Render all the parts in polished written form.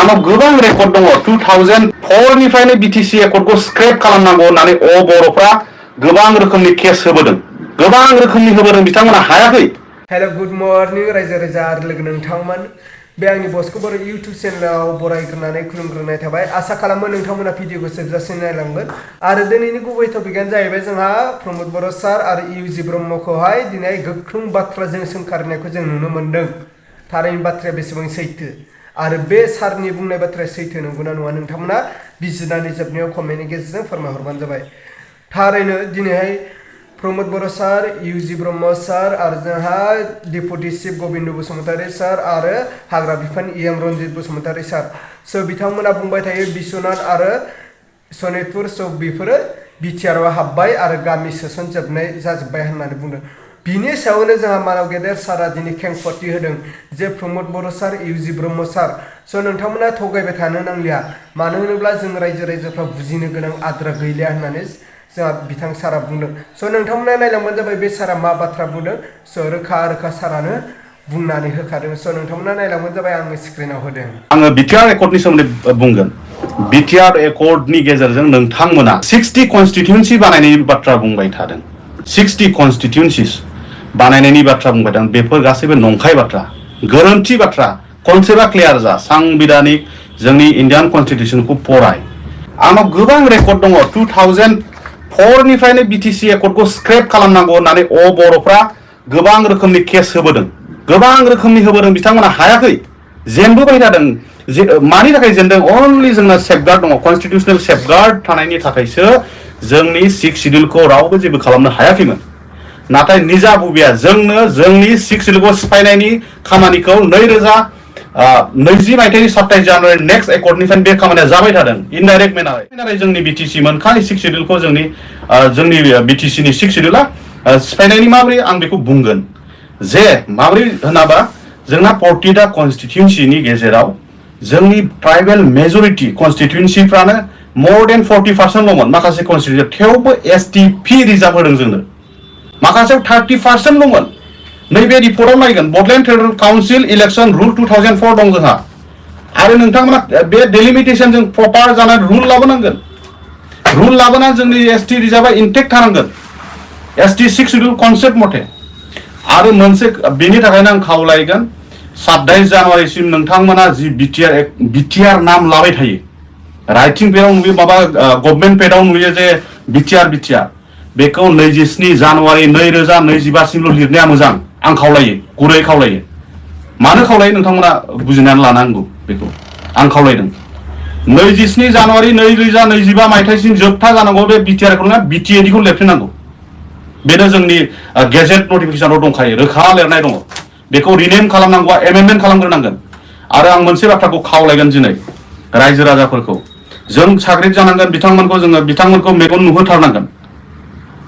आंनाव गोबां रेकर्ड दङ 2004 निफ्रायनो बीटीसी एकर्डखौ स्क्रेप खालामनांगौ होननानै बर'फ्रा गोबां रोखोमनि केस होबोदों गोबां रोखोमनि होबोदों बिथांमोना हायाखै। हेलो गुड मर्निं रायजो राजा आरो लोगो नोंथांमोन बे आंनि बसखौ बर' इउट्यूब चेनेलाव बरायग्रोनानै खुलुमग्रोनाय थाबाय आसा खालामो नोंथांमोना भिडिअखौ जोबजासिम नायलांगोन आरो दिनैनि गुबै टपिकआनो जाहैबाय जोंहा प्रमद बर' सार आरो इउजि ब्रह्मखौहाय दिनै गोख्रों बाथ्राजों सोंखारनायखौ जों नुनो मोन्दों। थारैनो बाथ्राया बेसेबां सैथो आरो बे सारनि बुंनाय बाथ्राया सैथो नंगौना नङा नोंथांमोना बिजिरनानै जोबनायाव कमेन्टनि गेजेरजों फोरमायहरबानो जाबाय। थारैनो दिनैहाय प्रमद बर' सार इउजि ब्रह्म सार आरो जोंहा डेपुटि चिफ गबिन्द बसुमतारी सार आरो हाग्रा बिफान इएम रनजित बसुमतारी सार स' बिथांमोना बुंबाय थायो बिश्वनाथ आरो सनितपुर स' बेफोरो बिटिआरआव हाबबाय आरो गामि सोसनजोबनाय जाजोब्बाय होननानै बुंदों। बिनि सायावनो जोंहा मानाव गेदेर सारा दिनै खेंफोरथि होदों जे प्रमद बर' सार इउजि ब्रह्म सार स' नोंथांमोना थगायबाय थानो नांलिया मानो होनोब्ला जों रायजो राजाफ्रा बुजिनो गोनां आद्रा गैलिया होननानै जोंहा बिथां सारा बुंदों। स' नोंथांमोना नायलांबानो जाबाय बे सारा मा बाथ्रा बुंदों स' रोखा रोखा सारानो बुंनानै होखादों स' नोंथांमोना नायलांबानो जाबाय आङो स्क्रिनाव होदों। आङो बिटिआर एकर्डनि सोमोन्दै बुंगोन। बिटिआर एकर्डनि गेजेरजों नोंथांमोना 60 कन्स्टिट्युएन्सि बानायनायनि बाथ्रा बुंबाय थादों 60 कन्स्टिट्युएन्सिस बानायनायनि बाथ्रा बुंबाय थादों बेफोर गासैबो नंखाय बाथ्रा गोरोन्थि बाथ्रा कनसेप्टआ क्लियार जा सांबिधानिक जोंनि इन्डियान कन्स्टिट्युसनखौ फराय। आंनाव गोबां रेकर्ड दङ 2004 निफ्रायनो बीटीसी एकर्डखौ स्क्रेप खालामनांगौ होननानै बर'फ्रा गोबां रोखोमनि केस होबोदों गोबां रोखोमनि होबोदों बिथांमोना हायाखै जेनबोबाय थादों मानि थाखाय जेनदों अनलि जोंना सेफगार्ड दङ कन्स्टिट्युसनेल सेफगार्ड थानायनि थाखायसो जोंनि 6 शिड्युलखौ रावबो जेबो खालामनो हायाखैमोन। नाथाय निजा बुबिया जोंनो जोंनि 6 शिड्युलखौ सिफायनायनि खामानिखौ 2020 मायथाइनि 27 जानुवारि नेक्स्ट एकर्डनिफ्राय बे खामानिया जाबाय थादों इनडाइरेक्ट मेनारै जोंनि बीटीसी मोनखानाय 6 शिड्युलखौ जोंनि बीटीसीनि 6 शिड्युला सिफायनायनि माबोरै आं बेखौ बुंगोन जे माबोरै होनाबा जोंना 40टा कन्स्टिट्युएन्सिनि गेजेराव जोंनि ट्राइबेल मेजरिटी कन्स्टिट्युएन्सिफ्रानो मोर देन 40%ल'मोन माखासे कन्स्टिट्युएन्सि थेवबो एसटिपि रिजार्भ होदों जोंनो माखासेयाव 30% दंमोन। नैबे रिपर्टआव नायगोन Bodoland territorial council election rule 2004 दं जोंहा आरो नोंथांमोना बे डेलिमिटेशन जों प्रपार जानाय रुल लाबोनांगोन रुल लाबोना जोंनि एसटि रिजार्भआ इनटेक्ट थानांगोन एसटि 6 शिड्युल कनसेप्ट मथे आरो मोनसे बेनि थाखायनो आं खावलायगोन 27 जानुवारिसिम नोंथांमोना जि बिटिआर नाम लाबाय थायो राइटिं पेडआव नुयो माबा गभर्नमेन्ट पेडआव नुयो जे बिटिआर बेखौ 27 जानुवारि 2025 सिमल' लिरनाया मोजां आं खावलायो गुरै खावलायो। मानो खावलायो नोंथांमोना बुजिनानै लानांगौ बेखौ आं खावलायदों 27 जानुवारि 2025 मायथाइसिम जोबथा जानांगौ बे बिटिआरखौ बिटिएडिखौ लिरफिननांगौ बेनो जोंनि गेजेट नटिफिकेशनाव दंखायो रोखा लिरनाय दङ बेखौ रिनेम खालामनांगौआ एमेन्डमेन्ट खालामग्रोनांगोन। आरो आं मोनसे बाथ्राखौ खावलायगोन दिनै रायजो राजाफोरखौ जों साग्रिद जानांगोन बिथांमोनखौ मेगन नुहोथारनांगोन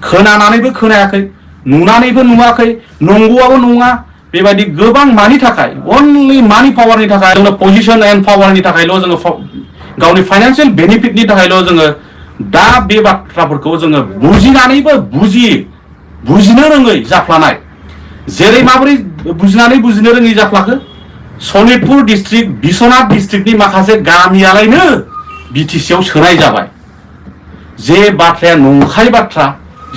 खोनानानैबो खोनायाखै नुनानैबो नुवाखै नंगौआबो नङा बेबायदि गोबां मानि थाखाय अनलि मानि पावारनि थाखाय जोङो पजिशन एन्ड पावारनि थाखायल' जोङो गावनि फाइनान्सियेल बेनिफिटनि थाखायल' जोङो दा बे बाथ्राफोरखौ जोङो बुजिनानैबो बुजिनो रोङै जाफ्लानाय जेरै माबोरै बुजिनो रोङै जाफ्लाखो सनितपुर डिस्ट्रिक्ट बिश्वनाथ डिस्ट्रिक्टनि माखासे गामियालायनो बीटीसीआव सोनाय जाबाय जे बाथ्राया नंखाय बाथ्रा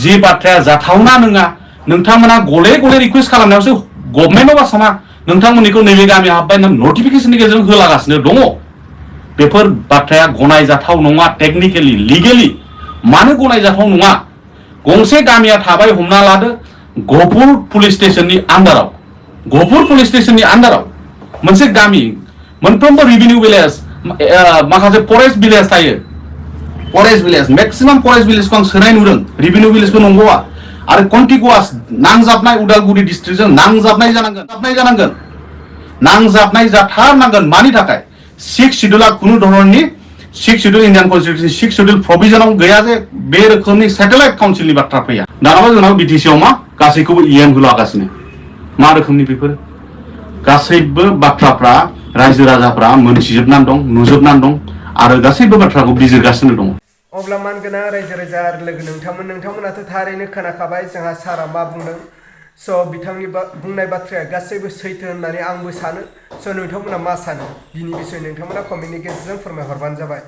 जि बाथ्राया जाथावना नङा नोंथांमोना गले गले रिकुवेस्ट खालामनायावसो गभर्नमेन्ट अफ आसामा नोंथांमोननिखौ नैबे गामियाव हाबबाय नटिफिकेशननि गेजेरजों होलागासिनो दङ बेफोर बाथ्राया गनायजाथाव नङा टेक्निकेलि लिगेलि मानो गनायजाथाव नङा गंसे गामिया थाबाय हमना लादो गहपुर पुलिस स्टेशननि आन्डाराव मोनसे गामि मोनफ्रोमबो रेभिनिउ भिलेज माखासे फरेस्ट भिलेज थायो फरेस्ट भिलेज मेक्सिमाम फरेस्ट भिलेजखौ आं सोनाय नुदों रेभिनिउ भिलेजबो नंगौआ आरो कन्टिगुवास नांजाबनाय उदालगुरि डिस्ट्रिक्टजों नांजाबनाय जाथारनांगोन मानि थाखाय 6 शिड्युला खुनु धरननि 6 शिड्युल इन्डियान कन्स्टिट्युसन 6 शिड्युल प्रभिजनाव गैया जे बे रोखोमनि सेटेलाइट काउन्सिलनि बाथ्रा फैया दानाबा जोंनाव बीटीसीआव मा गासैखौबो इएम होलागासिनो मा रोखोमनि बेफोर गासैबो बाथ्राफ्रा रायजो राजाफ्रा मोनथिजोबनानै दं नुजोबनानै दं आरो गासैबो बाथ्राखौ बिजिरगासिनो दं। अब्ला मानगोनां रायजो राजा आरो लोगो नोंथांमोनाथ' थारैनो खोनाखाबाय जोंहा सारा मा बुंदों स' बिथांनि बुंनाय बाथ्राया गासैबो सैथो होननानै आंबो सानो स' नोंथांमोना मा सानो बिनि बिसय नोंथांमोना कमेन्टनि गेजेरजों फोरमायहरबानो जाबाय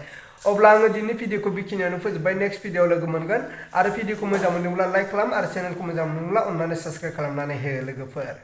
अब्ला आङो दिनै भिडिअखौ बेखिनियावनो फोजोबबाय नेक्स्ट भिडिअआव लोगो मोनगोन आरो भिडिअखौ मोजां मोनदोंब्ला लाइक खालाम आरो चेनेलखौ मोजां मोनदोंब्ला अननानै साबस्क्राइब खालामनानै हो लोगोफोर